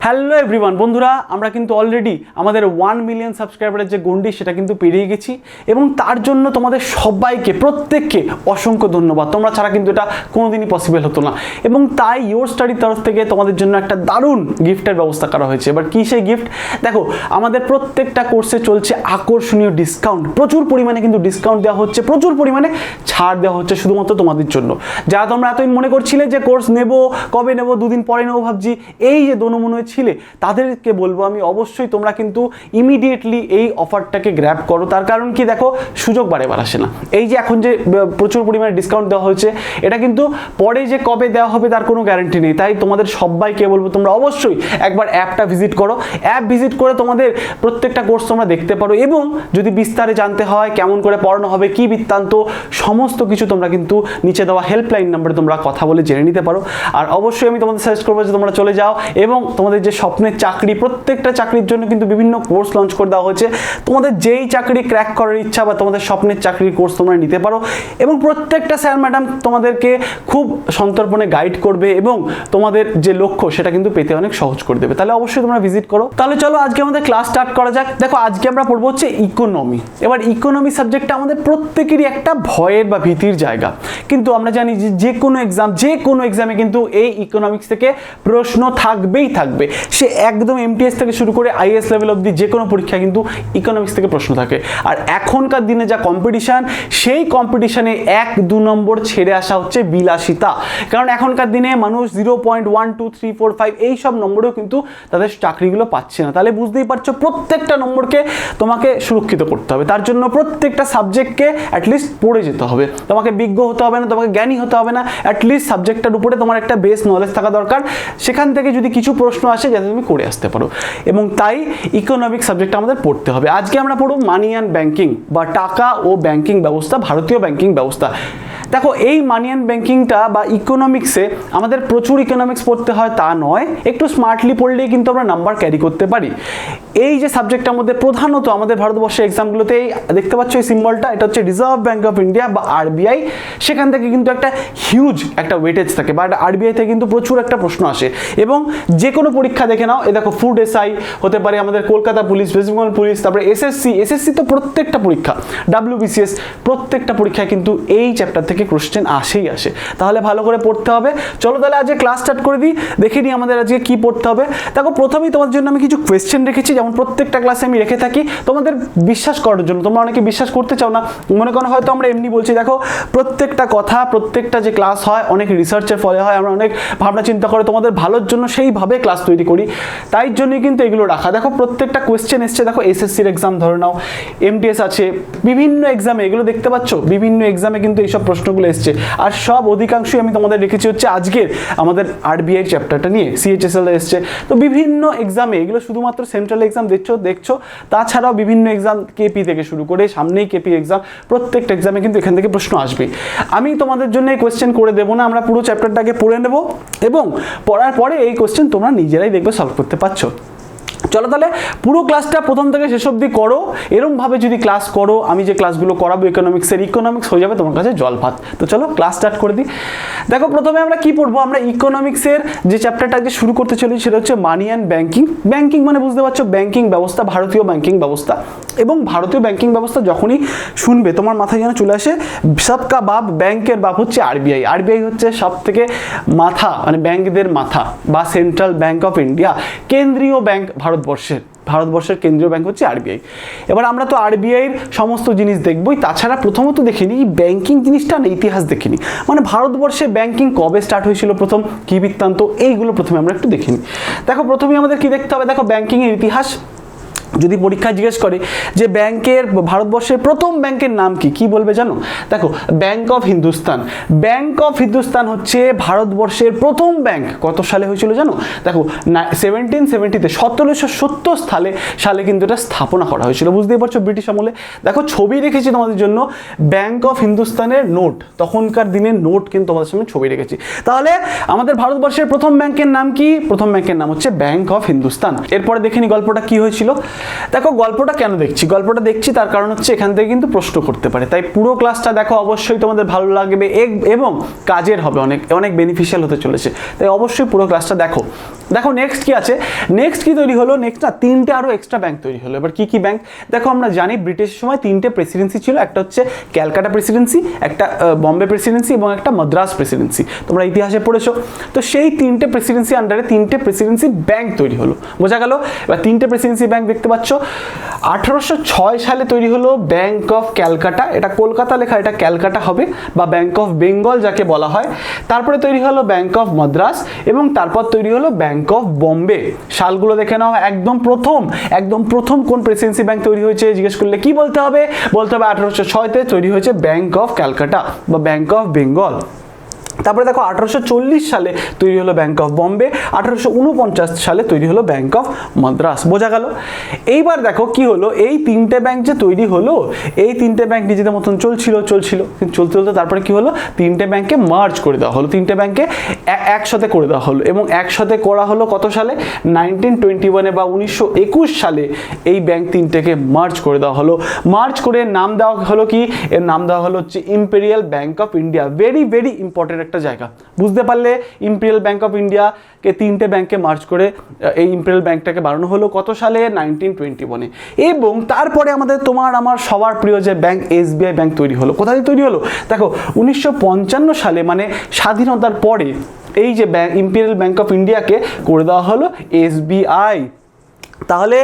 Hello everyone বন্ধুরা, আমরা কিন্তু অলরেডি আমাদের 1 মিলিয়ন সাবস্ক্রাইবারের যে গন্ডি সেটা কিন্তু পেরিয়ে গেছি এবং তার জন্য তোমাদের সবাইকে প্রত্যেককে অসংখ্য ধন্যবাদ। তোমরা ছাড়া কিন্তু এটা কোনোদিনই পসিবল হতো না এবং তাই ইয়োর স্টাডির তরফ থেকে তোমাদের জন্য একটা দারুণ গিফটের ব্যবস্থা করা হয়েছে। এবার কী সেই গিফট? দেখো, আমাদের প্রত্যেকটা কোর্সে চলছে আকর্ষণীয় ডিসকাউন্ট, প্রচুর পরিমাণে কিন্তু ডিসকাউন্ট দেওয়া হচ্ছে, প্রচুর পরিমাণে ছাড় দেওয়া হচ্ছে শুধুমাত্র তোমাদের জন্য। যারা তোমরা এতদিন মনে করছিলে যে কোর্স নেব, কবে নেব, দুদিন পরে নেবো ভাবছি, এই যে দোনমনে ছিলে, তাদেরকে বলবো আমি অবশ্যই তোমরা কিন্তু ইমিডিয়েটলি এই অফারটাকে গ্র্যাব করো। তার কারণ কি, দেখো সুযোগ বারেবার আসে না। এই যে এখন যে প্রচুর পরিমাণে ডিসকাউন্ট দেওয়া হয়েছে, এটা কিন্তু পরে যে কবে দেওয়া হবে তার কোনো গ্যারান্টি নেই। তাই তোমাদের সবাইকে বলবো তোমরা অবশ্যই একবার অ্যাপটা ভিজিট করো। অ্যাপ ভিজিট করে তোমাদের প্রত্যেকটা কোর্স তোমরা দেখতে পারো এবং যদি বিস্তারে জানতে হয় কেমন করে পড়ানো হবে, কি বৃত্তান্ত, সমস্ত কিছু তোমরা কিন্তু নিচে দেওয়া হেল্পলাইন নাম্বারে তোমরা কথা বলে জেনে নিতে পারো। আর অবশ্যই আমি তোমাদের সাজেস্ট করবো যে তোমরা চলে যাও এবং তোমাদের যে স্বপ্নের চাকরি, প্রত্যেকটা চাকরির জন্য কিন্তু বিভিন্ন কোর্স লঞ্চ করে দেওয়া হয়েছে। তোমাদের যেই চাকরি ক্র্যাক করার ইচ্ছা বা তোমাদের স্বপ্নের চাকরির কোর্স তোমরা নিতে পারো এবং প্রত্যেকটা স্যার ম্যাডাম তোমাদেরকে খুব সন্তর্পণে গাইড করবে এবং তোমাদের যে লক্ষ্য সেটা কিন্তু পেতে অনেক সহজ করে দেবে। তাহলে অবশ্যই তোমরা ভিজিট করো। তাহলে চলো আজকে আমাদের ক্লাস স্টার্ট করা যাক। দেখো, আজকে আমরা পড়বো হচ্ছে ইকোনমি। এবার ইকোনমি সাবজেক্টটা আমাদের প্রত্যেকেরই একটা ভয়ের বা ভীতির জায়গা, কিন্তু আমরা জানি যে কোনো এক্সামে কিন্তু এই ইকোনমিক্স থেকে প্রশ্ন থাকবেই থাকবে। সে একদম এমটিএস থেকে শুরু করে আইএস লেভেল অবধি যে কোনো পরীক্ষা কিন্তু ইকোনমিক্স থেকে প্রশ্ন থাকে। আর এখনকার দিনে যা কম্পিটিশান, সেই কম্পিটিশানে 1-2 নম্বর ছেড়ে আসা হচ্ছে বিলাসিতা। কারণ এখনকার দিনে মানুষ 0.1 2 3 4 5 এই সব নম্বরেও কিন্তু তাদের চাকরিগুলো পাচ্ছে না। তাহলে বুঝতেই পারছো প্রত্যেকটা নম্বরকে তোমাকে সুরক্ষিত করতে হবে। তার জন্য প্রত্যেকটা সাবজেক্টকে অ্যাটলিস্ট পড়ে যেতে হবে। তোমাকে বিজ্ঞ হতে হবে না, তোমাকে জ্ঞানী হতে হবে না, অ্যাটলিস্ট সাবজেক্টটার উপরে তোমার একটা বেস নলেজ থাকা দরকার। সেখান থেকে যদি কিছু প্রশ্ন আসে যাতে তুমি করে আসতে পারো, এবং তাই ইকোনমিক্স সাবজেক্টটা আমাদের পড়তে হবে। আজকে আমরা পড়ব মানি অ্যান্ড ব্যাংকিং বা টাকা ও ব্যাংকিং ব্যবস্থা, ভারতীয় ব্যাংকিং ব্যবস্থা। দেখো, এই মানি অ্যান্ড ব্যাংকিংটা বা ইকোনমিক্সে আমাদের প্রচুর ইকোনমিক্স পড়তে হয় তা নয়, একটু স্মার্টলি পড়লেই কিন্তু আমরা নাম্বার ক্যারি করতে পারি। এই যে সাবজেক্টটার মধ্যে প্রধানত আমাদের ভারতবর্ষের এক্সামগুলোতে দেখতে পাচ্ছ এই সিম্বলটা, এটা হচ্ছে রিজার্ভ ব্যাঙ্ক অফ ইন্ডিয়া বা আরবিআই। সেখান থেকে কিন্তু একটা হিউজ একটা ওয়েটেজ থাকে বা আরবিআই থেকে কিন্তু প্রচুর একটা প্রশ্ন আসে এবং যে কোনো পরীক্ষা দেখে নাও, এ দেখো ফুড এসআই হতে পারে, আমাদের Kolkata police, West Bengal police, তারপরে এসএসসি তো প্রত্যেকটা পরীক্ষা, ডাব্লিউবিসিএস প্রত্যেকটা পরীক্ষায় কিন্তু এই চ্যাপ্টার থেকে কোশ্চেন আসেই আসে। তাহলে ভালো করে পড়তে হবে। চলো তাহলে আজকে ক্লাস স্টার্ট করে দিই, দেখে নিই আমাদের আজকে কি পড়তে হবে। দেখো, প্রথমেই তোমাদের জন্য আমি কিছু কোয়েশ্চেন রেখেছি, যেমন প্রত্যেকটা ক্লাসে আমি রেখে থাকি তোমাদের বিশ্বাস করার জন্য। তোমরা অনেকে বিশ্বাস করতে চাও না, মনে করো হয়তো আমরা এমনি বলছি। দেখো, প্রত্যেকটা কথা, প্রত্যেকটা যে ক্লাস হয় অনেক রিসার্চের ফলে হয়, আমরা অনেক ভাবনা চিন্তা করে তোমাদের ভালোর জন্য সেইভাবে ক্লাস তৈরি করি, তাই জন্যই কিন্তু এগুলো রাখা। দেখো, প্রত্যেকটা কোয়েশ্চেন এসছে। দেখো, এসএসসির এক্সাম ধরে নাও, এমটিএস আছে, বিভিন্ন এক্সামে এগুলো দেখতে পাচ্ছ, বিভিন্ন এক্সামে কিন্তু এইসব প্রশ্নগুলো এসছে। আর সব অধিকাংশই আমি তোমাদের রেখেছি হচ্ছে আজকের আমাদের আরবিআই চ্যাপ্টারটা নিয়ে, সিএইচএসএল এসছে। তো বিভিন্ন এক্সামে এগুলো শুধুমাত্র সেন্ট্রাল এক্সাম দেখছো, তাছাড়াও বিভিন্ন এক্সাম কেপি থেকে শুরু করে সামনেই কেপি এক্সাম, প্রত্যেকটা এক্সামে কিন্তু এখান থেকে প্রশ্ন আসবে। আমি তোমাদের জন্য এই কোয়েশ্চেন করে দেবো না, আমরা পুরো চ্যাপ্টারটাকে পড়ে নেব এবং পড়ার পরে এই কোয়েশ্চেন তোমরা নিজেরাই দেখবে সলভ করতে পারছো। চলো তাহলে পুরো ক্লাসটা প্রথম থেকে শেষ অবধি করো। এরমভাবে যদি ক্লাস করো, আমি যে ক্লাসগুলো করাবো ইকোনমিক্স হয়ে যাবে তোমার কাছে জল ভাত। তো চলো ক্লাস স্টার্ট করে দিই। দেখো, প্রথমে আমরা কি পড়বো, আমরা ইকোনমিক্সের যে চ্যাপ্টারটা আজকে শুরু করতে চলেছি সেটা হচ্ছে মানি অ্যান্ড ব্যাংকিং। ব্যাংকিং মানে বুঝতে পারছো ব্যাংকিং ব্যবস্থা, ভারতীয় ব্যাংকিং ব্যবস্থা। এবং ভারতীয় ব্যাংকিং ব্যবস্থা যখনই শুনবে তোমার মাথায় যেন চলে আসে সবকা বাপ, ব্যাংকের বাপ হচ্ছে আরবিআই। আরবিআই হচ্ছে সব থেকে মাথা, মানে ব্যাংকদের মাথা বা সেন্ট্রাল ব্যাংক অফ ইন্ডিয়া, কেন্দ্রীয় ব্যাংক ভারতবর্ষের কেন্দ্রীয় ব্যাংক হচ্ছে আরবিআই। এবার আমরা তো আরবিআইয়ের সমস্ত জিনিস দেখবই, তাছাড়া প্রথমত দেখিনি এই ব্যাংকিং জিনিসটা না, ইতিহাস দেখিনি, মানে ভারতবর্ষে ব্যাংকিং কবে স্টার্ট হয়েছিল, প্রথম কি বৃত্তান্ত, এইগুলো প্রথমে আমরা একটু দেখিনি। দেখো, প্রথমেই আমাদের কি দেখতে হবে, দেখো ব্যাংকিংয়ের ইতিহাস। যদি পরীক্ষা জিজ্ঞেস করে যে ভারতবর্ষের প্রথম ব্যাংকের নাম কি বলবে জানো? দেখো, bank of Hindustan. Bank of Hindustan হচ্ছে ভারতবর্ষের প্রথম ব্যাংক। কত সালে হয়েছিল জানো? দেখো, 1770-তে 1770 সালে কিন্তু এটা স্থাপনা করা হয়েছিল। বুঝতেই পারছো ব্রিটিশ আমলে। দেখো, ছবি রেখেছি তোমাদের জন্য ব্যাংক অফ হিন্দুস্তানের নোট, তখনকার দিনের নোট কিন্তু তোমাদের সামনে ছবি রেখেছি। তাহলে আমাদের ভারতবর্ষের প্রথম ব্যাংকের নাম কি? প্রথম ব্যাংকের নাম হচ্ছে ব্যাংক অফ হিন্দুস্তান। এরপরে দেখে নি গল্পটা কি হয়েছিল। দেখো, গল্পটা কেন দেখছি, গল্পটা দেখছি তার কারণ হচ্ছে এখান থেকে কিন্তু প্রশ্ন করতে পারে, তাই পুরো ক্লাসটা দেখো, অবশ্যই তোমাদের ভালো লাগবে এবং কাজের হবে, অনেক বেনিফিশিয়াল হতে চলেছে, তাই অবশ্যই পুরো ক্লাসটা দেখো। দেখো নেক্সট কি আছে, নেক্সট কি তৈরি হলো, নেক্সট না তিনটে আরও এক্সট্রা ব্যাংক তৈরি হলো। এবার কি কি ব্যাংক দেখো, আমরা জানি ব্রিটিশের সময় তিনটে প্রেসিডেন্সি ছিল, একটা হচ্ছে ক্যালকাটা প্রেসিডেন্সি, একটা বম্বে প্রেসিডেন্সি এবং একটা মাদ্রাস প্রেসিডেন্সি, তোমরা ইতিহাসে পড়েছো। তো সেই তিনটে প্রেসিডেন্সি আন্ডারে তিনটে প্রেসিডেন্সি ব্যাংক তৈরি হলো, বোঝা গেল। এবার তিনটে প্রেসিডেন্সি ব্যাংক দেখতে পাচ্ছ। 1806 সালে তৈরি হলো ব্যাংক অফ ক্যালকাটা, এটা কলকাতা লেখা, এটা ক্যালকাটা হবে, বা ব্যাংক অফ বেঙ্গল যাকে বলা হয়। তারপরে তৈরি হলো ব্যাংক অফ মাদ্রাস এবং তারপর তৈরি হলো ব্যাংক অফ বম্বে। সালগুলো দেখে নাও, একদম প্রথম কোন প্রেসিডেন্সি ব্যাংক তৈরি হয়েছে জিজ্ঞেস করলে কি বলতে হবে, 1806-তে তৈরি হয়েছে ব্যাংক অফ ক্যালকাটা বা ব্যাংক অফ বেঙ্গল। তারপরে দেখো 1840 সালে তৈরি হলো ব্যাংক অফ বম্বে, 1849 সালে তৈরি হলো ব্যাংক অফ মাদ্রাস, বোঝা গেল। এইবার দেখো কি হলো, এই তিনটে ব্যাংক যে তৈরি হলো, এই তিনটে ব্যাংক নিজেদের মতন চলছিল কিন্তু চলতে তারপরে কি হলো, তিনটে ব্যাংকে মার্জ করে দেওয়া হলো, তিনটে ব্যাংকে একসাথে করে দেওয়া হলো। এবং একসাথে করা হলো কত সালে, 1921 বা 1921 সালে এই ব্যাংক তিনটেকে মার্জ করে দেওয়া হলো। মার্জ করে নাম দেওয়া হলো কি, এর নাম দেওয়া হলো হচ্ছে imperial bank of India. Very very important একটা জায়গা, বুঝতে পারলে। ইম্পেরিয়াল ব্যাংক অফ ইন্ডিয়াকে তিনটে ব্যাংকে মার্জ করে এই ইম্পেরিয়াল ব্যাংকটাকে বানানো হলো কত সালে, 1921-এ। এবং তারপরে আমাদের তোমার আমার সবার প্রিয় যে ব্যাংক এসবিআই ব্যাংক তৈরি হলো। কোথায় তৈরি হলো দেখো, 1955 সালে, মানে স্বাধীনতার পরে এই যে ব্যাংক ইম্পেরিয়াল ব্যাংক অফ ইন্ডিয়াকে করে দেওয়া হলো এসবিআই। তাহলে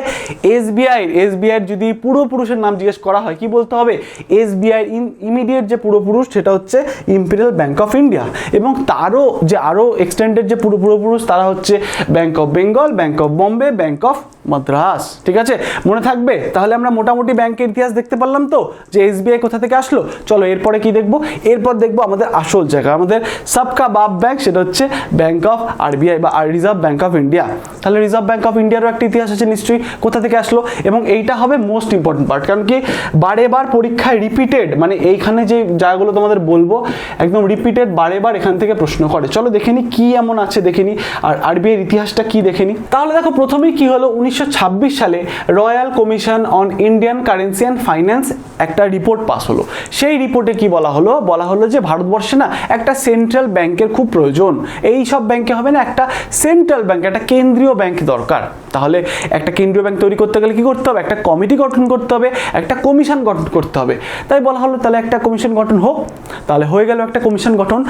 এসবিআইয়ের যদি পূর্বপুরুষের নাম জিজ্ঞেস করা হয় কি বলতে হবে, এসবিআইয়ের ইমিডিয়েট যে পূর্বপুরুষ সেটা হচ্ছে ইম্পেরিয়াল ব্যাংক অফ ইন্ডিয়া, এবং তারও যে আরও এক্সটেন্ডেড যে পূর্বপুরুষ তারা হচ্ছে bank of Bengal, bank of Bombay, bank of Madras. ঠিক আছে, মনে থাকবে। তাহলে আমরা মোটামুটি ব্যাংকের ইতিহাস দেখতে পারলাম তো, যে এসবিআই কোথা থেকে আসলো। চলো এরপরে কি দেখবো, এরপর দেখবো আমাদের আসল জায়গা, আমাদের সবকা বাপ ব্যাংক, সেটা হচ্ছে ব্যাংক অফ আরবিআই বা রিজার্ভ ব্যাংক অফ ইন্ডিয়া। তাহলে রিজার্ভ ব্যাংক অফ ইন্ডিয়ারও একটা ইতিহাস আছে নিশ্চয়ই, কোথা থেকে আসলো, এবং এইটা হবে মোস্ট ইম্পর্টেন্ট পার্ট, কারণ কি বারেবার পরীক্ষায় রিপিটেড, মানে এইখানে যে জায়গাগুলো তোমাদের বলবো একদম রিপিটেড, বারেবার এখান থেকে প্রশ্ন করে। চলো দেখে নি কি এমন আছে, দেখে নি আর আরবিআইয়ের ইতিহাসটা কি দেখে নি। তাহলে দেখো প্রথমেই কি হলো, 1926 সালে royal commission on Indian currency and finance একটা রিপোর্ট পাস হলো। সেই রিপোর্টে কি বলা হলো যে ভারতবর্ষে না একটা সেন্ট্রাল ব্যাংকের খুব প্রয়োজন। এই সব ব্যাংকে হবে না, একটা সেন্ট্রাল ব্যাংক, একটা কেন্দ্রীয় ব্যাংক দরকার। তাহলে একটা কেন্দ্রীয় ব্যাংক তৈরি করতে গেলে কি করতে হবে, একটা কমিটি গঠন করতে হবে, একটা কমিশন গঠন করতে হবে। তাই বলা হলো তাহলে একটা কমিশন গঠন হোক। তাহলে হয়ে গেল একটা কমিশন গঠন।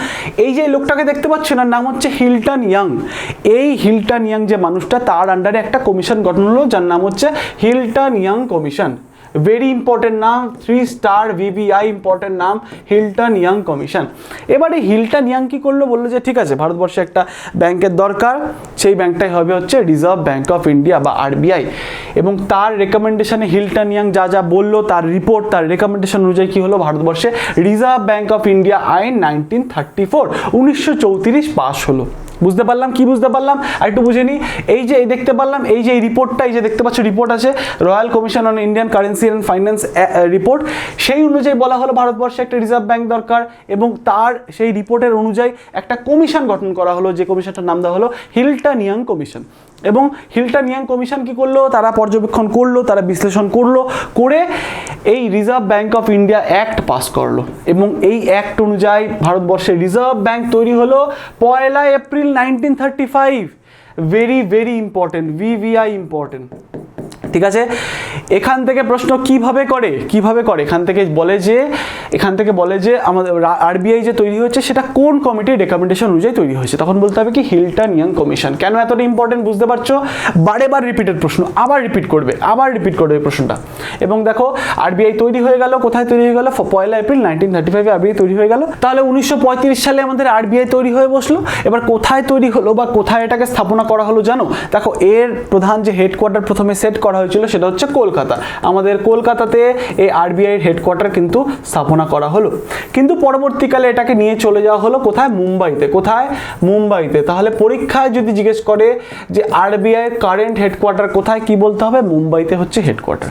এই যে লোকটাকে দেখতে পাচ্ছ না, নাম হচ্ছে হিল্টন ইয়াং। এই হিল্টন ইয়াং যে মানুষটা, তার আন্ডারে একটা কমিশন গঠন হলো যার নাম হচ্ছে Hilton young commission. Very important নাম, 3 স্টার VVI ইম্পর্টেন্ট নাম, হিল্টন ইয়াং কমিশন। এবারে হিল্টন ইয়াং কি করলো, বললো যে ঠিক আছে ভারতবর্ষে একটা ব্যাংকের দরকার, সেই ব্যাংকটাই হবে হচ্ছে রিজার্ভ ব্যাংক অফ ইন্ডিয়া বা আরবিআই। এবং তার রেকমেন্ডেশনে হিল্টন ইয়াং যা বললো, তার রিপোর্ট, তার রেকমেন্ডেশন অনুযায়ী কি হলো, ভারতবর্ষে রিজার্ভ ব্যাংক অফ ইন্ডিয়া আইন 1934 পাস হলো। বুঝতে পারলাম, কি বুঝতে পারলাম আর একটু বুঝে নিই। এই যে দেখতে পারলাম, এই যে রিপোর্টটা, এই যে দেখতে পাচ্ছ রিপোর্ট আছে, royal commission on Indian currency and finance report. সেই অনুযায়ী বলা হলো ভারতবর্ষে একটা রিজার্ভ ব্যাংক দরকার, এবং তার সেই রিপোর্টের অনুযায়ী একটা কমিশন গঠন করা হলো, যে কমিশনটার নাম দেওয়া হলো হিল্টন ইয়াং কমিশন। এবং হিল্টন ইয়াং কমিশন কি করলো, তারা পর্যবেক্ষণ করলো, তারা বিশ্লেষণ করলো, করে এই reserve bank of India act pass করলো। এবং এই অ্যাক্ট অনুযায়ী ভারতবর্ষে রিজার্ভ ব্যাংক তৈরি হলো 1 April 1935। Very very important, VVI important. ঠিক আছে, এখান থেকে প্রশ্ন কিভাবে করে, এখান থেকে বলে যে আমাদের আরবিআই যে তৈরি হয়েছে সেটা কোন কমিটির রেকমেন্ডেশন অনুযায়ী তৈরি হয়েছে, তখন বলতে হবে কি হিল্টন ইয়াং কমিশন। কেন এতটা ইম্পর্টেন্ট বুঝতে পারছো, বারেবার রিপিটেড প্রশ্ন, আবার রিপিট করবে প্রশ্নটা। এবং দেখো আরবিআই তৈরি হয়ে গেল, কোথায় তৈরি হয়ে গেল, 1 এপ্রিল 1935 আরবিআই তৈরি হয়ে গেল। তাহলে 1935 সালে আমাদের আরবিআই তৈরি হয়ে বসলো। এবার কোথায় তৈরি হলো বা কোথায় এটাকে স্থাপনা করা হলো জানো, দেখো এর প্রধান যে হেডকোয়ার্টার প্রথমে সেট করা হয়েছিল সেটা হচ্ছে কলকাতা। আমাদের কলকাতাতে এই আরবিআই হেডকোয়ার্টার কিন্তু স্থাপনা করা হলো, কিন্তু পরবর্তীকালে এটাকে নিয়ে চলে যাওয়া হলো কোথায়, মুম্বাইতে। তাহলে পরীক্ষায় যদি জিজ্ঞেস করে যে আরবিআই কারেন্ট হেডকোয়ার্টার কোথায়, কি বলতে হবে, মুম্বাইতে হচ্ছে হেডকোয়ার্টার।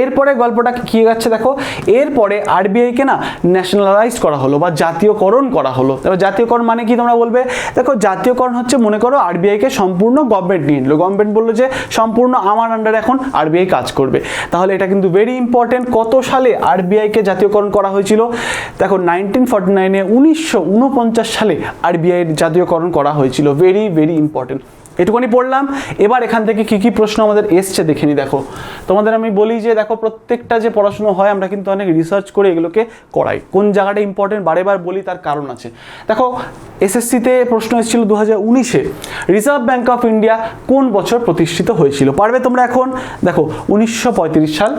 এরপরে গল্পটা কি যাচ্ছে দেখো, এরপরে আরবিআইকে না ন্যাশনালাইজ করা হলো বা জাতীয়করণ করা হলো। এবার জাতীয়করণ মানে কি তোমরা বলবে, দেখো জাতীয়করণ হচ্ছে, মনে করো আরবিআইকে সম্পূর্ণ গভর্নমেন্ট নিয়ে নিল, গভর্নমেন্ট বললো যে সম্পূর্ণ আমার আন্ডারে এখন আরবিআই কাজ করবে। তাহলে এটা কিন্তু ভেরি ইম্পর্টেন্ট। কত সালে আরবিআইকে জাতীয়করণ করা হয়েছিল, দেখো 1949-এ 1949 সালে আরবিআই জাতীয়করণ করা হয়েছিল। Very very important. এটুকুনি পড়লাম। এবার এখান থেকে কি কি প্রশ্ন আমাদের এসছে দেখে নি। দেখো তোমাদের আমি বলি যে দেখো প্রত্যেকটা যে পড়াশুনো হয় আমরা কিন্তু অনেক রিসার্চ করে এগুলোকে করাই। কোন জায়গাটা ইম্পর্টেন্ট বারে বার বলি তার কারণ আছে। দেখো এসএসসিতে প্রশ্ন এসেছিল 2019-এ রিজার্ভ ব্যাঙ্ক অফ ইন্ডিয়া কোন বছর প্রতিষ্ঠিত হয়েছিল? পারবে তোমরা এখন? দেখো 1935 সাল,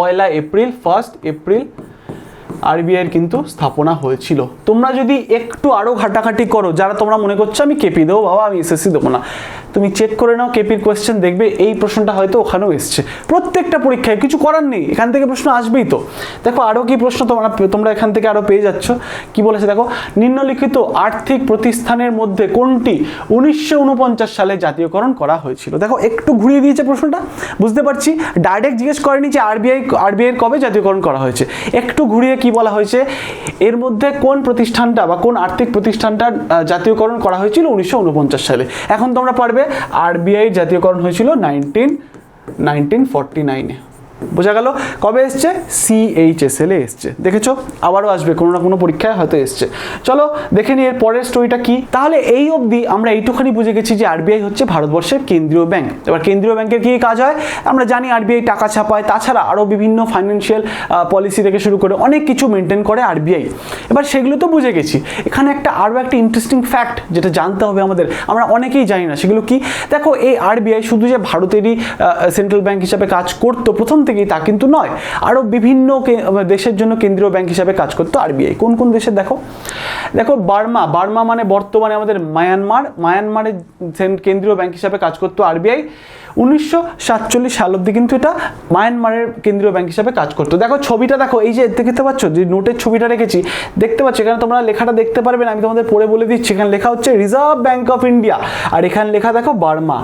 1 এপ্রিল, 1 এপ্রিল আরবিআইয়ের কিন্তু স্থাপনা হয়েছিল। তোমরা যদি একটু আরও ঘাটাঘাটি করো, যারা তোমরা মনে করছো আমি কেপি দেবো বাবা, আমি এসএসসি দেবো না, তুমি চেক করে নাও কেপির কোয়েশ্চেন, দেখবে এই প্রশ্নটা হয়তো ওখানেও এসছে। প্রত্যেকটা পরীক্ষায় কিছু করার নেই, এখান থেকে প্রশ্ন আসবেই। তো দেখো আরও কি প্রশ্ন তোমরা এখান থেকে আরও পেয়ে যাচ্ছ। কি বলেছে দেখো, নিম্নলিখিত আর্থিক প্রতিষ্ঠানের মধ্যে কোনটি 1949 সালে জাতীয়করণ করা হয়েছিল? দেখো একটু ঘুরিয়ে দিয়েছে প্রশ্নটা, বুঝতে পারছি ডাইরেক্ট জিজ্ঞেস করেনি যে আরবিআই কবে জাতীয়করণ করা হয়েছে, একটু ঘুরিয়ে কি বলা হয়েছে, এর মধ্যে কোন প্রতিষ্ঠানটা বা কোন আর্থিক প্রতিষ্ঠানটার জাতীয়করণ করা হয়েছিল 1949 সালে। এখন তোমরা পারবে আরবিআই জাতীয়করণ হয়েছিল 1949-এ। বোঝা গেল? কবে এসছে? CHSL-এ এসছে। দেখেছো আবারও আসবে, কোনো না কোনো পরীক্ষায় হয়তো এসছে। চলো দেখে নিই এর পরের স্টোরিটা কি। তাহলে এই অবধি আমরা এইটুখানি বুঝে গেছি যে আরবিআই হচ্ছে ভারতবর্ষের কেন্দ্রীয় ব্যাংক। এবার কেন্দ্রীয় ব্যাংকের কী কাজ হয় আমরা জানি, আরবিআই টাকা ছাপায়, তাছাড়া আরও বিভিন্ন ফাইন্যান্সিয়াল পলিসি থেকে শুরু করে অনেক কিছু মেনটেন করে আরবিআই। এবার সেগুলো তো বুঝে গেছি, এখানে আরও একটা ইন্টারেস্টিং ফ্যাক্ট যেটা জানতে হবে আমাদের, আমরা অনেকেই জানি না, সেগুলো কি? দেখো এই আরবিআই শুধু যে ভারতেরই সেন্ট্রাল ব্যাংক হিসাবে কাজ করতো প্রথম থেকেই তা কিন্তু নয়, আরও বিভিন্ন দেশের জন্য কেন্দ্রীয় ব্যাংক হিসাবে কাজ করতো আরবিআই। কোন কোন দেশের দেখো, বার্মা মানে বর্তমানে আমাদের মায়ানমারের কেন্দ্রীয় ব্যাংক হিসাবে কাজ করতো আরবিআই। 1947 সাল অব্দি কিন্তু এটা মায়ানমারের কেন্দ্রীয় ব্যাংক হিসাবে কাজ করতো। দেখো ছবিটা দেখো, এই যে দেখতে পাচ্ছ যে নোটের ছবিটা রেখেছি, দেখতে পাচ্ছ এখানে তোমরা লেখাটা দেখতে পারবে না, আমি তোমাদের পড়ে বলে দিচ্ছি। এখানে লেখা হচ্ছে রিজার্ভ ব্যাংক অফ ইন্ডিয়া, আর এখানে লেখা দেখো বার্মা।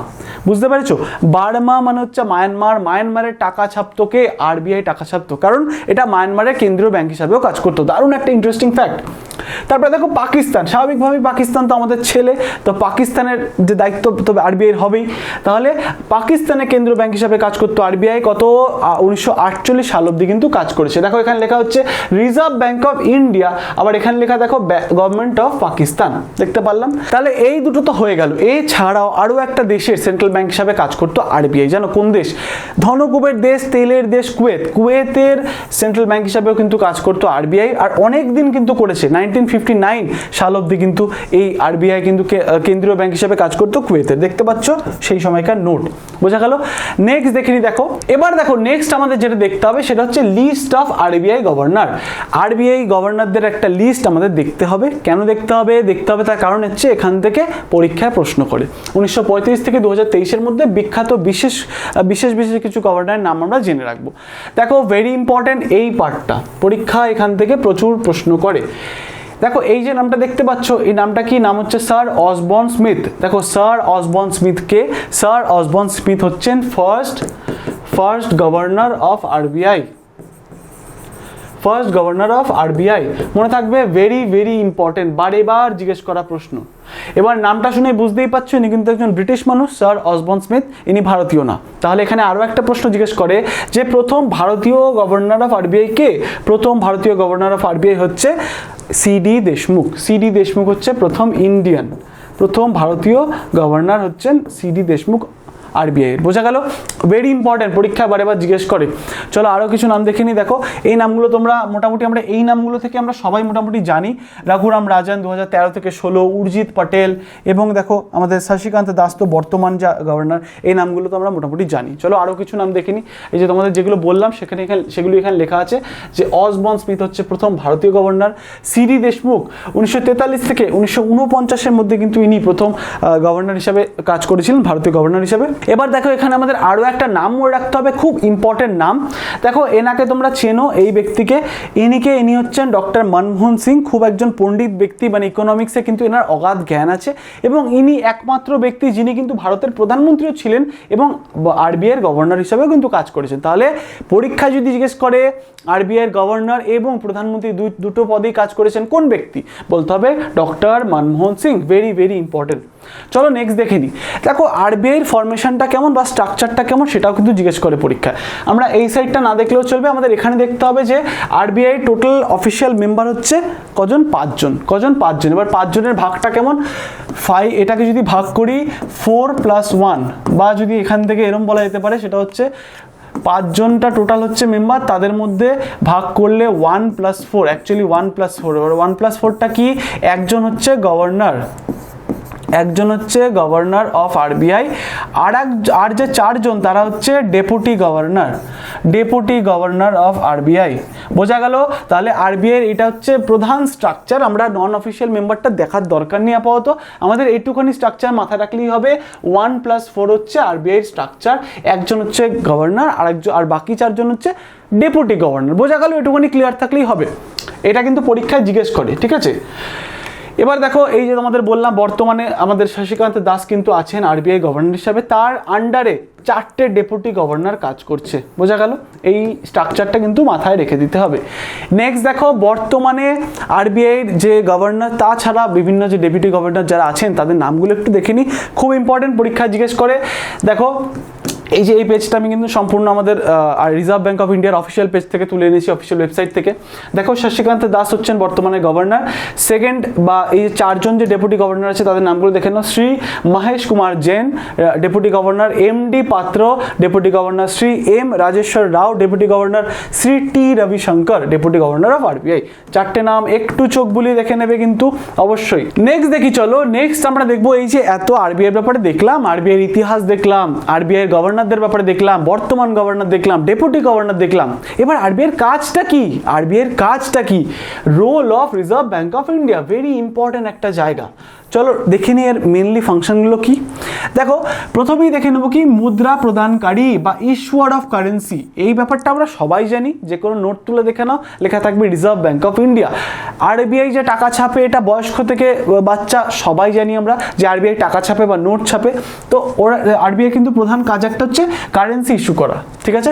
বুঝতে পেরেছো? বার্মা মানে হচ্ছে মায়ানমারের টাকা ছাপতো কে? আরবিআই টাকা ছাপতো, কারণ এটা মায়ানমারের কেন্দ্রীয় ব্যাংক হিসাবেও কাজ করতো। দারুণ একটা ইন্টারেস্টিং ফ্যাক্ট। তারপরে দেখো পাকিস্তান, স্বাভাবিকভাবেই পাকিস্তান তো আমাদের ছেলে, তো পাকিস্তানের যে দায়িত্ব তবে আরবিআই হবেই। তাহলে পাকিস্তানের কেন্দ্রীয় ব্যাংক হিসাবে কাজ করতো আরবিআই কত? 1948 সাল অব্দি কিন্তু কাজ করেছে। দেখো এখানে লেখা হচ্ছে রিজার্ভ ব্যাংক অফ ইন্ডিয়া, আবার এখানে লেখা দেখো গভর্নমেন্ট অফ পাকিস্তান, দেখতে পারলাম। তাহলে এই দুটো তো হয়ে গেল। এছাড়াও আরও একটা দেশের সেন্ট্রাল ব্যাংক হিসাবে কাজ করতো আরবিআই, জানো কোন দেশ? ধনকুবের দেশ, তেলের দেশ কুয়েতের সেন্ট্রাল ব্যাংক হিসাবেও কিন্তু কাজ করতো আরবিআই, আর অনেক দিন কিন্তু করেছে। 1959 সাল অব্দি কিন্তু এই আরবিআই কিন্তু কেন্দ্রীয় ব্যাংক হিসাবে কাজ করতো কুয়েতের, দেখতে পাচ্ছ সেই সময়কার নোট। বোঝা গেল? নেক্সট দেখে নি। দেখো এবার দেখো নেক্সট আমাদের যেটা দেখতে হবে সেটা হচ্ছে list of RBI governor. RBI গভর্নরদের একটা লিস্ট আমাদের দেখতে হবে। কেন দেখতে হবে? তার কারণ হচ্ছে এখান থেকে পরীক্ষায় প্রশ্ন করে। 1935 থেকে 2023-এর মধ্যে বিখ্যাত বিশেষ কিছু গভর্নরের নাম আমরা জেনে রাখবো। দেখো ভেরি ইম্পর্টেন্ট এই পার্টটা, পরীক্ষা এখান থেকে প্রচুর প্রশ্ন করে। দেখো এই যে নামটা দেখতে পাচ্ছ, এই নামটা কি? নাম হচ্ছে স্যার অসবর্ন স্মিথ। দেখো স্যার অসবর্ন স্মিথ কে? স্যার অসবর্ন স্মিথ হচ্ছেন first governor of RBI. First governor of RBI, মনে থাকবে, ভেরি ভেরি ইম্পর্টেন্ট, বারেবার জিজ্ঞেস করা প্রশ্ন। এবার নামটা শুনে বুঝতেই পারছো ইনি কিন্তু একজন ব্রিটিশ মানুষ, স্যার অসবর্ন স্মিথ, ইনি ভারতীয় না। তাহলে এখানে আরও একটা প্রশ্ন জিজ্ঞেস করে যে প্রথম ভারতীয় গভর্নর অফ আরবিআই কে? প্রথম ভারতীয় গভর্নর অফ আরবিআই হচ্ছে সিডি দেশমুখ। সিডি দেশমুখ হচ্ছে প্রথম ভারতীয় গভর্নর হচ্ছেন সিডি দেশমুখ আরবিআই। বোঝা গেল? ভেরি ইম্পর্টেন্ট, পরীক্ষা বারেবার জিজ্ঞেস করে। চলো আরও কিছু নাম দেখে নিই। দেখো এই নামগুলো তোমরা মোটামুটি, আমরা এই নামগুলো থেকে আমরা সবাই মোটামুটি জানি। রঘুরাম রাজন 2013 থেকে 16, উর্জিত পটেল, এবং দেখো আমাদের শশীকান্ত দাস তো বর্তমান যা গভর্নর, এই নামগুলো তো আমরা মোটামুটি জানি। চলো আরও কিছু নাম দেখে নিই। এই যে তোমাদের যেগুলো বললাম সেগুলো এখানে লেখা আছে যে অসবর্ন স্মিথ হচ্ছে প্রথম ভারতীয় গভর্নর। সিডি দেশমুখ 1943 থেকে 1949-এর মধ্যে কিন্তু ইনি প্রথম গভর্নর হিসাবে কাজ করেছিলেন, ভারতীয় গভর্নর হিসাবে। এবার দেখো এখানে আমাদের আরও একটা নাম মনে রাখতে হবে, খুব ইম্পর্টেন্ট নাম। দেখো এনাকে তোমরা চেনো, এই ব্যক্তিকে, ইনি হচ্ছেন ডক্টর মনমোহন সিং। খুব একজন পণ্ডিত ব্যক্তি, মানে ইকোনমিক্সে কিন্তু এনার অগাধ জ্ঞান আছে, এবং ইনি একমাত্র ব্যক্তি যিনি কিন্তু ভারতের প্রধানমন্ত্রীও ছিলেন এবং আরবিআইয়ের গভর্নর হিসাবেও কিন্তু কাজ করেছেন। তাহলে পরীক্ষায় যদি জিজ্ঞেস করে আরবিআইয়ের গভর্নর এবং প্রধানমন্ত্রী দুটো পদেই কাজ করেছেন কোন ব্যক্তি, বলতে হবে doctor Manmohan Singh. Very very important. চলো নেক্সট দেখে নিই। দেখো আরবিআইয়ের ফরমেশন কম্পোজিশনটা কেমন বা স্ট্রাকচারটা কেমন সেটাও কিন্তু জিজ্ঞেস করে পরীক্ষায়। আমরা এই সাইডটা না দেখলেও চলবে, আমাদের এখানে দেখতে হবে যে আরবিআই টোটাল অফিসিয়াল মেম্বার হচ্ছে কজন, 5 জন। কজন? 5 জন। এবার 5 জনের ভাগটা কেমন, 5, এটাকে যদি ভাগ করি 4 + 1, বা যদি এখান থেকে এরম বলা যেতে পারে সেটা হচ্ছে 5 জনটা টোটাল হচ্ছে মেম্বার, তাদের মধ্যে ভাগ করলে 1 + 4, অ্যাকচুয়ালি 1 + 4। এবার 1 + 4টা কি, একজন হচ্ছে গভর্নর, একজন হচ্ছে গভর্নর অফ আরবিআই, আর যে 4 জন তারা হচ্ছে deputy governor, deputy governor of RBI. বোঝা গেল? তাহলে আরবিআই এটা হচ্ছে প্রধান স্ট্রাকচার। আমরা নন অফিসিয়াল মেম্বারটা দেখার দরকার নেই আপাতত, আমাদের এইটুখানি স্ট্রাকচার মাথায় রাখলেই হবে। 1 + 4 হচ্ছে আরবিআই স্ট্রাকচার, একজন হচ্ছে গভর্নর, আর বাকি 4 জন হচ্ছে ডেপুটি গভর্নর। বোঝা গেল? এটুখানি ক্লিয়ার থাকলেই হবে। এটা কিন্তু পরীক্ষায় জিজ্ঞেস করে, ঠিক আছে? এবার দেখো, এই যে তোমাদের বললাম বর্তমানে আমাদের শশীকান্ত দাস কিন্তু আছেন আরবিআই গভর্নর হিসাবে, তার আন্ডারে 4টে ডেপুটি গভর্নর কাজ করছে। বোঝা গেল? এই স্ট্রাকচারটা কিন্তু মাথায় রেখে দিতে হবে। নেক্সট দেখো, বর্তমানে আরবিআইয়ের যে গভর্নর তাছাড়া বিভিন্ন যে ডেপুটি গভর্নর যারা আছেন তাদের নামগুলো একটু দেখে নিই, খুব ইম্পর্টেন্ট, পরীক্ষায় জিজ্ঞেস করে। দেখো এই যে এই পেজটা আমি কিন্তু সম্পূর্ণ আমাদের রিজার্ভ ব্যাঙ্ক অফ ইন্ডিয়ার অফিসিয়াল পেজ থেকে তুলে এনেছি, অফিসিয়াল ওয়েবসাইট থেকে। দেখো শশীকান্ত দাস হচ্ছেন বর্তমানে গভর্নর। সেকেন্ড বা এই 4 জন যে ডেপুটি গভর্নর আছে তাদের নামগুলো দেখে নাও। Shri Mahesh Kumar Jain deputy governor, MD Patra deputy governor, Shri M Rajeshwar Rao deputy governor, Shri T Ravishankar deputy governor of RBI. 4টে নাম একটু চোখ বুলিয়ে দেখে নেবে কিন্তু অবশ্যই। নেক্সট দেখি, চলো নেক্সট আমরা দেখবো এই যে এত আরবিআই ব্যাপারে দেখলাম, আরবিআই ইতিহাস দেখলাম, আরবিআই গভর্নরদের ব্যাপারে দেখলাম, বর্তমান গভর্নর দেখলাম, ডেপুটি গভর্নর দেখলাম। এবার আরবিআইয়ের কাজটা কি, আরবিআইয়ের কাজটা কি, role of Reserve Bank of India, very important একটা জায়গা। চলো দেখে নিই এর মেনলি ফাংশনগুলো কি। দেখো প্রথমেই দেখে নেবো কি, মুদ্রা প্রদানকারী বা ইস্যুয়ার অফ কারেন্সি। এই ব্যাপারটা আমরা সবাই জানি, যে কোনো নোট তুলে দেখে নাও, লেখা থাকবে reserve Bank of India. RBI যে টাকা ছাপে, এটা বয়স্ক থেকে বাচ্চা সবাই জানি আমরা যে আরবিআই টাকা ছাপে বা নোট ছাপে। তো ওরা আরবিআই কিন্তু প্রধান কাজ একটা হচ্ছে কারেন্সি ইস্যু করা, ঠিক আছে?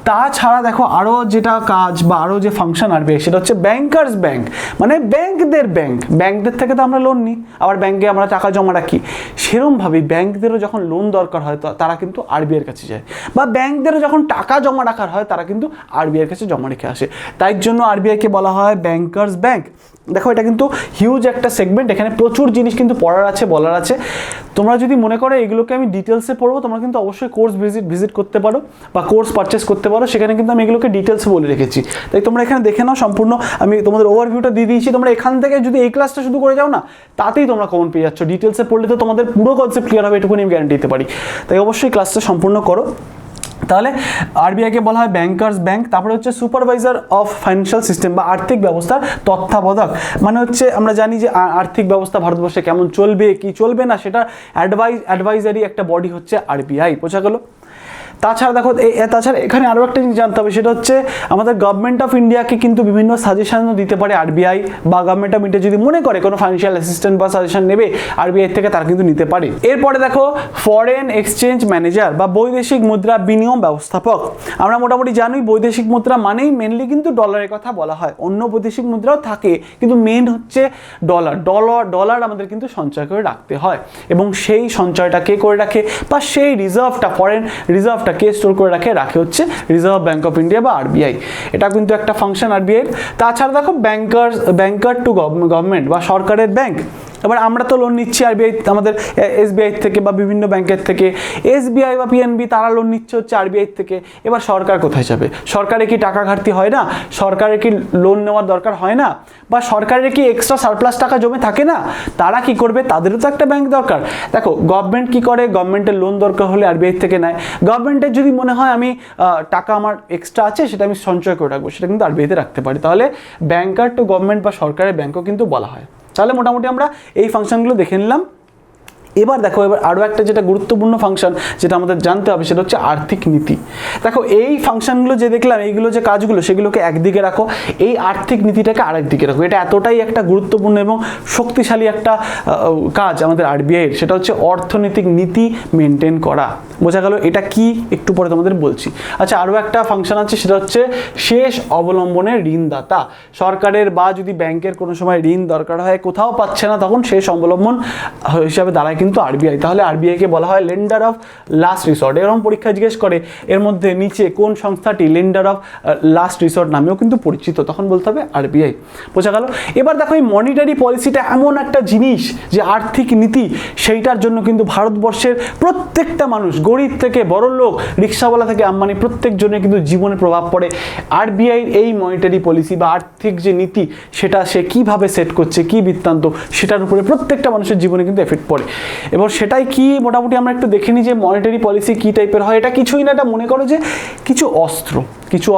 তাছাড়া দেখো আরও যেটা কাজ বা আরও যে ফাংশন আরবিআই, সেটা হচ্ছে ব্যাংকার্স ব্যাংক, মানে ব্যাংকদের ব্যাংক। ব্যাংকদের থেকে তো আমরা লোন নিই, আবার ব্যাংকে আমরা টাকা জমা রাখি, সেরকমভাবে ব্যাংকদেরও যখন লোন দরকার হয় তারা কিন্তু আরবিআইয়ের কাছে যায়, বা ব্যাংকদেরও যখন টাকা জমা রাখার হয় তারা কিন্তু আরবিআইয়ের কাছে জমা রেখে আসে। তাই জন্য আরবিআইকে বলা হয় ব্যাংকার্স ব্যাংক। দেখো এটা কিন্তু হিউজ একটা সেগমেন্ট, এখানে প্রচুর জিনিস কিন্তু পড়ার আছে, বলার আছে। তোমরা যদি মনে করো এগুলোকে আমি ডিটেলসে পড়বো, তোমরা কিন্তু অবশ্যই কোর্স ভিজিট করতে পারো বা কোর্স পারচেস করতে পারো, সেখানে কিন্তু আমি এগুলোকে ডিটেলসে বলে রেখেছি। তাই তোমরা এখানে দেখে নাও, সম্পূর্ণ আমি তোমাদের ওভারভিউটা দিয়ে দিয়েছি। তোমরা এখান থেকে যদি এই ক্লাসটা শুধু করে যাও না, তাতেই তোমরা কমন পেয়ে যাচ্ছ। ডিটেলসে পড়লে তো তোমাদের পুরো কনসেপ্ট ক্লিয়ার হবে, এটুকুনি আমি গ্যারান্টি দিতে পারি। তাই অবশ্যই ক্লাসটা সম্পূর্ণ করো। তাহলে আরবিআইকে বলা হয় ব্যাংকার্স ব্যাংক। তারপরে হচ্ছে সুপারভাইজার অফ ফাইন্যান্সিয়াল সিস্টেম বা আর্থিক ব্যবস্থার তত্ত্বাবধায়ক, মানে হচ্ছে আমরা জানি যে আর্থিক ব্যবস্থা ভারতবর্ষে কেমন চলবে কি চলবে না, সেটা অ্যাডভাইজারি একটা বডি হচ্ছে আরবিআই। বোঝা গেল? তাছাড়া দেখো তাছাড়া এখানে আরও একটা জিনিস জানতে হবে, সেটা হচ্ছে আমাদের গভর্নমেন্ট অফ ইন্ডিয়াকে কিন্তু বিভিন্ন সাজেশনও দিতে পারে আরবিআই, বা গভর্নমেন্ট অফ ইন্ডিয়া যদি মনে করে কোনো ফাইন্যান্সিয়াল অ্যাসিস্ট্যান্ট বা সাজেশন নেবে আরবিআই থেকে, তারা কিন্তু নিতে পারে। এরপরে দেখো ফরেন এক্সচেঞ্জ ম্যানেজার বা বৈদেশিক মুদ্রা বিনিময় ব্যবস্থাপক। আমরা মোটামুটি জানি বৈদেশিক মুদ্রা মানেই মেনলি কিন্তু ডলারের কথা বলা হয়, অন্য বৈদেশিক মুদ্রাও থাকে কিন্তু মেন হচ্ছে ডলার আমাদের কিন্তু সঞ্চয় করে রাখতে হয়, এবং সেই সঞ্চয়টা কে করে রাখে বা সেই রিজার্ভটা, ফরেন রিজার্ভটা কে স্টোর করে রাখে হচ্ছে রিজার্ভ ব্যাঙ্ক অফ ইন্ডিয়া বা আরবিআই। এটা কিন্তু একটা ফাংশন আরবিআই। তাছাড়া দেখো ব্যাংকার টু গভর্নমেন্ট বা সরকারের ব্যাংক। এবার আমরা তো লোন নিচ্ছি আরবিআই, আমাদের এসবিআই থেকে বা বিভিন্ন ব্যাংকের থেকে, এসবিআই বা পিএনবি তারা লোন নিচ্ছে হচ্ছে আরবিআই থেকে। এবার সরকার কোথায় যাবে? সরকারের কি টাকা ঘাটতি হয় না? সরকারের কি লোন নেওয়ার দরকার হয় না? বা সরকারের কি এক্সট্রা সারপ্লাস টাকা জমে থাকে না? তারা কি করবে? তাদেরও তো একটা ব্যাংক দরকার। দেখো গভর্নমেন্ট কি করে, গভর্নমেন্টের লোন দরকার হলে আরবিআই থেকে নেয়। গভর্নমেন্টের যদি মনে হয় আমি টাকা আমার এক্সট্রা আছে, সেটা আমি সঞ্চয় করে রাখবো, সেটা কিন্তু আরবিআইতে রাখতে পারি। তাহলে ব্যাংকার টু গভর্নমেন্ট বা সরকারের ব্যাংকও কিন্তু বলা হয়। তাহলে মোটামুটি আমরা এই ফাংশনগুলো দেখে নিলাম। এবার দেখো, এবার আরও একটা যেটা গুরুত্বপূর্ণ ফাংশন যেটা আমাদের জানতে হবে, সেটা হচ্ছে আর্থিক নীতি। দেখো এই ফাংশনগুলো যে দেখলাম, এইগুলো যে কাজগুলো, সেগুলোকে একদিকে রাখো, এই আর্থিক নীতিটাকে আরেক দিকে রাখো। এটা এতটাই একটা গুরুত্বপূর্ণ এবং শক্তিশালী একটা কাজ আমাদের আরবিআইয়ের, সেটা হচ্ছে অর্থনৈতিক নীতি মেনটেন করা। বোঝা গেল? এটা কি একটু পরে তোমাদের বলছি। আচ্ছা, আরও একটা ফাংশন আছে, সেটা হচ্ছে শেষ অবলম্বনের ঋণদাতা। সরকারের বা যদি ব্যাংকের কোনো সময় ঋণ দরকার হয়, কোথাও পাচ্ছে না, তখন শেষ অবলম্বন হিসাবে দাঁড়ায় কিন্তু আরবিআই। তাহলে আরবিআইকে বলা হয় লেন্ডার অফ লাস্ট রিসর্ট। এরকম পরীক্ষা জিজ্ঞেস করে এর মধ্যে নিচে কোন সংস্থাটি লেন্ডার অফ লাস্ট রিসর্ট নামেও কিন্তু পরিচিত, তখন বলতে হবে আরবিআই। বোঝা গেল? এবার দেখো এই মনিটারি পলিসিটা এমন একটা জিনিস যে আর্থিক নীতি, সেইটার জন্য কিন্তু ভারতবর্ষের প্রত্যেকটা মানুষ, গরিব থেকে বড় লোক, রিক্সাওয়ালা থেকে আম্বানি, প্রত্যেকজনের কিন্তু জীবনে প্রভাব পড়ে আরবিআইয়ের এই মনিটারি পলিসি বা আর্থিক যে নীতি সেটা সে কিভাবে সেট করছে, কি বৃত্তান্ত, সেটার উপরে প্রত্যেকটা মানুষের জীবনে কিন্তু এফেক্ট পড়ে। এবং সেটাই কি মোটামুটি আমরা একটু দেখে নিই যে মনিটারি পলিসি কী টাইপের হয়। এটা কিছুই না, এটা মনে করো যে কিছু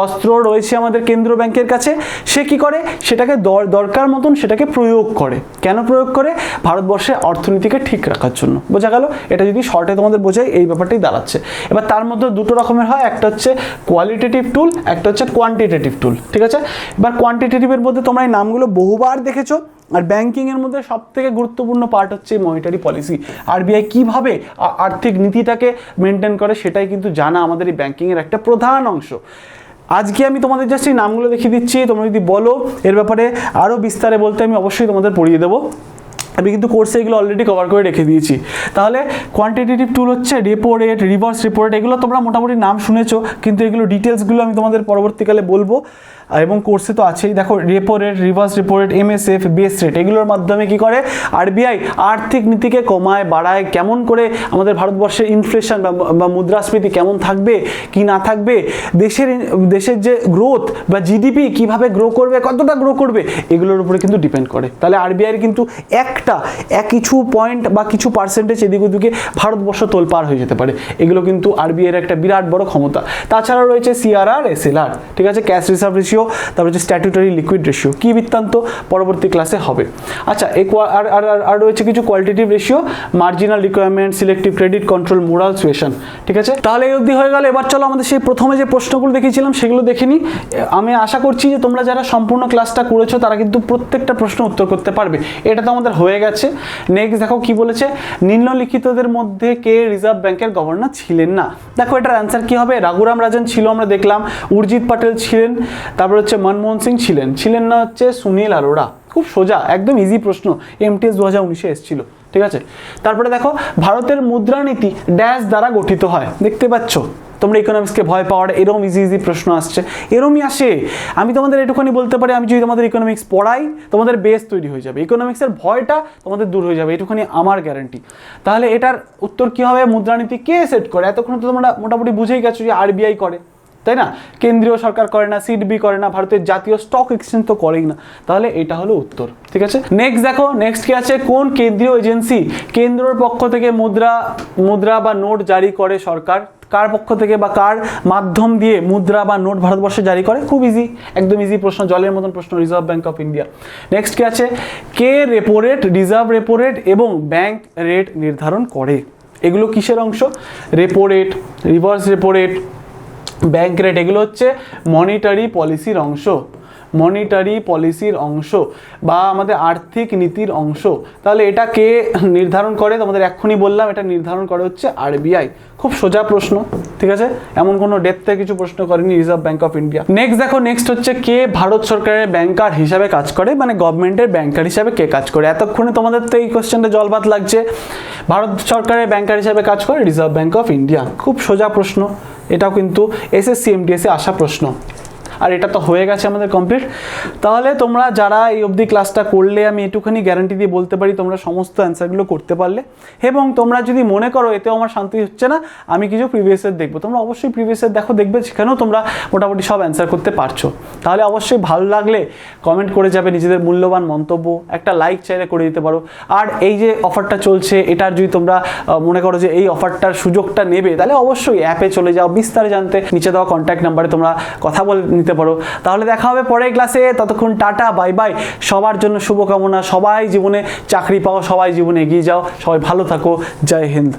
অস্ত্র রয়েছে আমাদের কেন্দ্রীয় ব্যাংকের কাছে। সে কি করে, সেটাকে দরকার মতন সেটাকে প্রয়োগ করে। কেন প্রয়োগ করে? ভারতবর্ষের অর্থনীতিকে ঠিক রাখার জন্য। বোঝা গেল? এটা যদি শর্টে তোমাদের বোঝাই এই ব্যাপারটাই দাঁড়াচ্ছে। এবার তার মধ্যে দুটো রকমের হয়, একটা হচ্ছে কোয়ালিটেটিভ টুল, একটা হচ্ছে কোয়ান্টিটেটিভ টুল। ঠিক আছে? এবার কোয়ান্টিটেটিভের মধ্যে তোমরা এই নামগুলো বহুবার দেখেছো। আর ব্যাংকিংয়ের মধ্যে সব থেকে গুরুত্বপূর্ণ পার্ট হচ্ছে মনিটারি পলিসি। আরবিআই কীভাবে আর্থিক নীতিটাকে মেনটেন করে সেটাই কিন্তু জানা আমাদের এই ব্যাংকিংয়ের একটা প্রধান অংশ। আজকে আমি তোমাদের জাস্ট এই নামগুলো দেখিয়ে দিচ্ছি, তোমরা যদি বলো এর ব্যাপারে আরও বিস্তারে বলতে আমি অবশ্যই তোমাদের পড়িয়ে দেবো। আমি কিন্তু কোর্সে এগুলো অলরেডি কভার করে রেখে দিয়েছি। তাহলে কোয়ান্টিটেটিভ টুল হচ্ছে repo rate, reverse repo rate, এগুলো তোমরা মোটামুটি নাম শুনেছো, কিন্তু এগুলো ডিটেলসগুলো আমি তোমাদের পরবর্তীকালে বলবো এবং কোর্সে তো আছেই। দেখো repo rate, reverse repo rate, MSF, base rate, এগুলোর মাধ্যমে কি করে আরবিআই আর্থিক নীতিকে কমায় বাড়ায়, কেমন করে আমাদের ভারতবর্ষের ইনফ্লেশন বা মুদ্রাস্ফীতি কেমন থাকবে কি না থাকবে, দেশের যে গ্রোথ বা জিডিপি কিভাবে গ্রো করবে, কতটা গ্রো করবে, এগুলোর উপরে কিন্তু ডিপেন্ড করে। তাহলে আরবিআইয়ের কিন্তু কিছু পয়েন্ট বা কিছু পার্সেন্টেজ এদিক ওদিকে ভারতবর্ষ তোলপাড় হয়ে যেতে পারে। এগুলো কিন্তু আরবিআইয়ের একটা বিরাট বড় ক্ষমতা। তাছাড়া রয়েছে সিআরআর, এসএলআর, ঠিক আছে, ক্যাশ রিজার্ভ রেশিও, তারপর হচ্ছে স্ট্যাটুটরি লিকুইড রেশিও। কি বৃত্তান্ত পরবর্তী ক্লাসে হবে। আচ্ছা, আর রয়েছে কিছু qualitative ratio, marginal requirement, selective credit control, moral suasion. ঠিক আছে? তাহলে এই অবধি হয়ে গেল। এবার চলো আমাদের সেই প্রথমে যে প্রশ্নগুলো দেখিয়েছিলাম সেগুলো দেখে নিই। আমি আশা করছি যে তোমরা যারা সম্পূর্ণ ক্লাসটা করেছো তারা কিন্তু প্রত্যেকটা প্রশ্ন উত্তর করতে পারবে। এটা তো আমাদের হয়ে গেছে। নেক্সট দেখো কি বলেছে, নিম্নলিখিতদের মধ্যে কে রিজার্ভ ব্যাংকের গভর্নর ছিলেন না? দেখো এটার অ্যান্সার কি হবে? রাঘুরাম রাজন ছিল, আমরা দেখলাম। উর্জিত পাটেল ছিলেন, তারপর হচ্ছে মনমোহন সিং ছিলেন না হচ্ছে সুনীল আরোরা। খুব সোজা, একদম ইজি প্রশ্ন, এমটিএস 2019-এ এসেছিল। ঠিক আছে? তারপরে দেখো ভারতের মুদ্রানীতি ড্যাশ দ্বারা গঠিত হয়। দেখতে পাচ্ছ তোমরা ইকোনমিক্সকে ভয় পাওয়ার এরকম ইজি প্রশ্ন আসছে, এরমই আসে। আমি তোমাদের এটুখানি বলতে পারি, আমি যদি তোমাদের ইকোনমিক্স পড়াই তোমাদের বেস তৈরি হয়ে যাবে, ইকোনমিক্সের ভয়টা তোমাদের দূর হয়ে যাবে, এটুখানি আমার গ্যারান্টি। তাহলে এটার উত্তর কি হবে? মুদ্রানীতি কে সেট করে? এতক্ষণ তো তোমরা মোটামুটি বুঝেই গেছো যে আরবিআই করে, তাই না? কেন্দ্রীয় সরকার করে না, সিডবি করে না, ভারতের জাতীয় স্টক এক্সচেঞ্জ তো করেই না। তাহলে এটা হলো উত্তর। ঠিক আছে? নেক্সট দেখো, নেক্সট কি আছে, কোন কেন্দ্রীয় এজেন্সি কেন্দ্রের পক্ষ থেকে মুদ্রা বা নোট জারি করে সরকার? কার পক্ষ থেকে বা কার মাধ্যম দিয়ে মুদ্রা বা নোট ভারতবর্ষে জারি করে? খুব ইজি, একদম ইজি প্রশ্ন, জলের মতন প্রশ্ন, reserve bank of India. Next কি আছে, কে repo rate, reserve repo rate এবং ব্যাংক রেট নির্ধারণ করে? এগুলো কিসের অংশ? Repo rate, reverse repo rate, bank rate, এগুলো হচ্ছে মনিটারি পলিসির অংশ, মনিটারি পলিসির অংশ বা আমাদের আর্থিক নীতির অংশ। তাহলে এটা কে নির্ধারণ করে? তোমাদের এক্ষুনি বললাম, এটা নির্ধারণ করে হচ্ছে আরবিআই। খুব সোজা প্রশ্ন। ঠিক আছে? এমন কোনো ডেপথে কিছু প্রশ্ন করেনি reserve bank of India. Next দেখো, নেক্সট হচ্ছে কে ভারত সরকারের ব্যাংকার হিসাবে কাজ করে? মানে গভর্নমেন্টের ব্যাংকার হিসাবে কে কাজ করে? এতক্ষণে তোমাদের তো এই কোশ্চেনটা জলবাদ লাগছে। ভারত সরকারের ব্যাংকার হিসাবে কাজ করে রিজার্ভ ব্যাংক অফ ইন্ডিয়া। খুব সোজা প্রশ্ন, এটাও কিন্তু এসএসসি এমটিএসে আসা প্রশ্ন। আর এটা তো হয়ে গেছে আমাদের কমপ্লিট। তাহলে তোমরা যারা এই অবধি ক্লাসটা করলে, আমি এটুখানি গ্যারান্টি দিয়ে বলতে পারি তোমরা সমস্ত অ্যান্সারগুলো করতে পারলে। এবং তোমরা যদি মনে করো এতেও আমার শান্তি হচ্ছে না, আমি কিছু প্রিভিয়াস ইয়ার দেখবো, তোমরা অবশ্যই প্রিভিয়াস ইয়ার দেখবে, সেখানেও তোমরা মোটামুটি সব অ্যান্সার করতে পারছো। তাহলে অবশ্যই ভালো লাগলে কমেন্ট করে যাবে নিজেদের মূল্যবান মন্তব্য, একটা লাইক চাইলে করে দিতে পারো। আর এই যে অফারটা চলছে, এটার যদি তোমরা মনে করো যে এই অফারটার সুযোগটা নেবে, তাহলে অবশ্যই অ্যাপে চলে যাও, বিস্তারে জানতে নিচে দেওয়া কন্ট্যাক্ট নাম্বারে তোমরা কথা বলে নিতে পারো। তাহলে দেখা হবে পরের ক্লাসে, ততক্ষণ টাটা, বাই বাই। সবার জন্য শুভকামনা, সবাই জীবনে চাকরি পাও, সবাই জীবনে এগিয়ে যাও, সবাই ভালো থাকো, জয় হিন্দ।